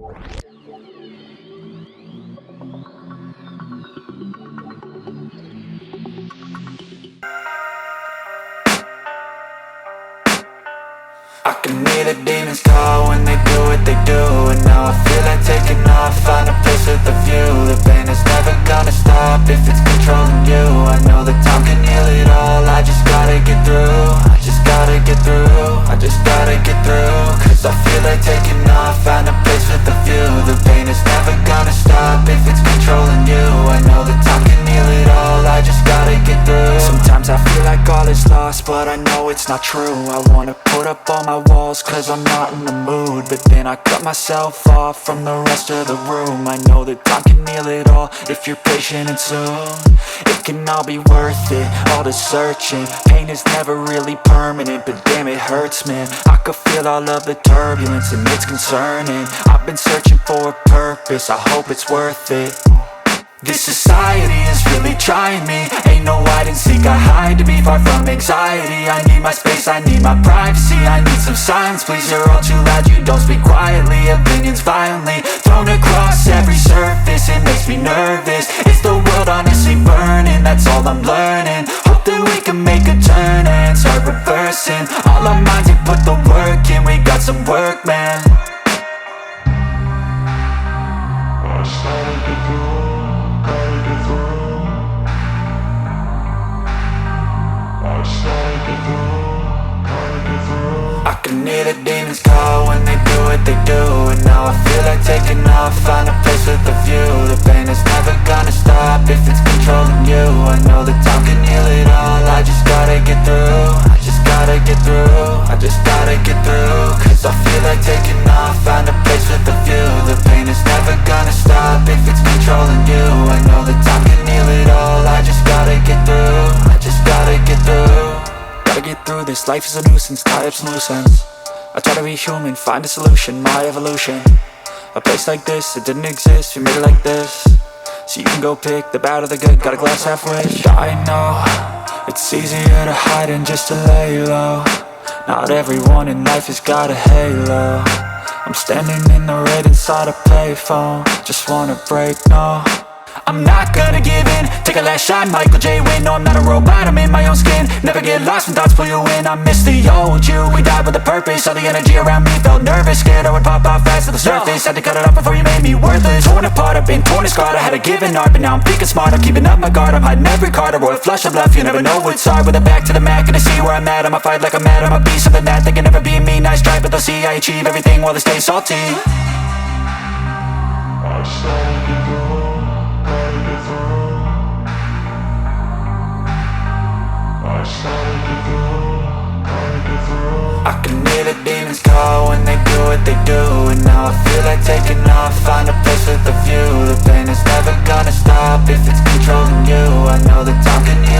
I can hear the demons call when they do what they do. And now I feel like taking off, find a place with a view. The pain is never gonna stop if it's controlling you. I know that time can heal it all, I just gotta get through. I just gotta get through, I just gotta get through. Cause I feel like taking off, find a place with a view. The pain is never gonna stop if it's controlling you. I know that time can heal it all, I just gotta get through. Sometimes I feel like all is lost, but I know it's not true. I wanna put up all my walls cause I'm not in the mood, but then I cut myself off from the rest of the room. I know that time can heal it all if you're patient and soon. It can all be worth it, all the searching. Pain is never really permanent, but damn it hurts, man. I could feel all of the turbulence and it's concerning. I've been searching for a purpose, I hope it's worth it. This society is really trying me. Ain't no hide and seek, I hide to be far from anxiety. I need my space, I need my privacy. I need some silence, please, you're all too loud. You don't speak quietly, opinions violently thrown across every surface. It makes me nervous, it's the world honestly burning. That's all I'm learning, hope that we can make a turn and start reversing. All our minds, we put the work in, we got some work, man. I started to go. I can hear the demons call when they do what they do. And now I feel like taking off, find a place with a view. The pain is never gonna stop if it's controlling you. I know that time can heal it all, I just gotta get through. I just gotta get through, I just gotta get through. Cause I feel like taking off, find a place with a view. The pain is never gonna stop if it's controlling you. I know that time can heal it all, I just gotta get through. I just gotta get through. Gotta get through this, life is a nuisance, tie up some loose ends. I try to be human, find a solution, my evolution. A place like this, it didn't exist, we made it like this. So you can go pick the bad or the good, got a glass halfway. I know, it's easier to hide than just to lay low. Not everyone in life has got a halo. I'm standing in the red inside a payphone, just wanna break, no. I'm not gonna give in, take a last shot, Michael J. Win. No, I'm not a robot, I'm in my own skin. Never get lost when thoughts pull you in. I miss the old you, we died with a purpose. All the energy around me felt nervous, scared I would pop off fast to the surface. Had to cut it off before you made me worthless. Torn apart, I've been torn and scarred. I had a given art, but now I'm thinking smart. I'm keeping up my guard, I'm hiding every card. A royal flush of love, you never know what's hard. With a back to the mat, gonna see where I'm at. I'ma fight like I'm mad, I'ma be something that they can never be me. Nice try, but they'll see I achieve everything while they stay salty. I started to go. I can hear the demons call when they do what they do. And now I feel like taking off, find a place with a view. The pain is never gonna stop if it's controlling you. I know that time can heal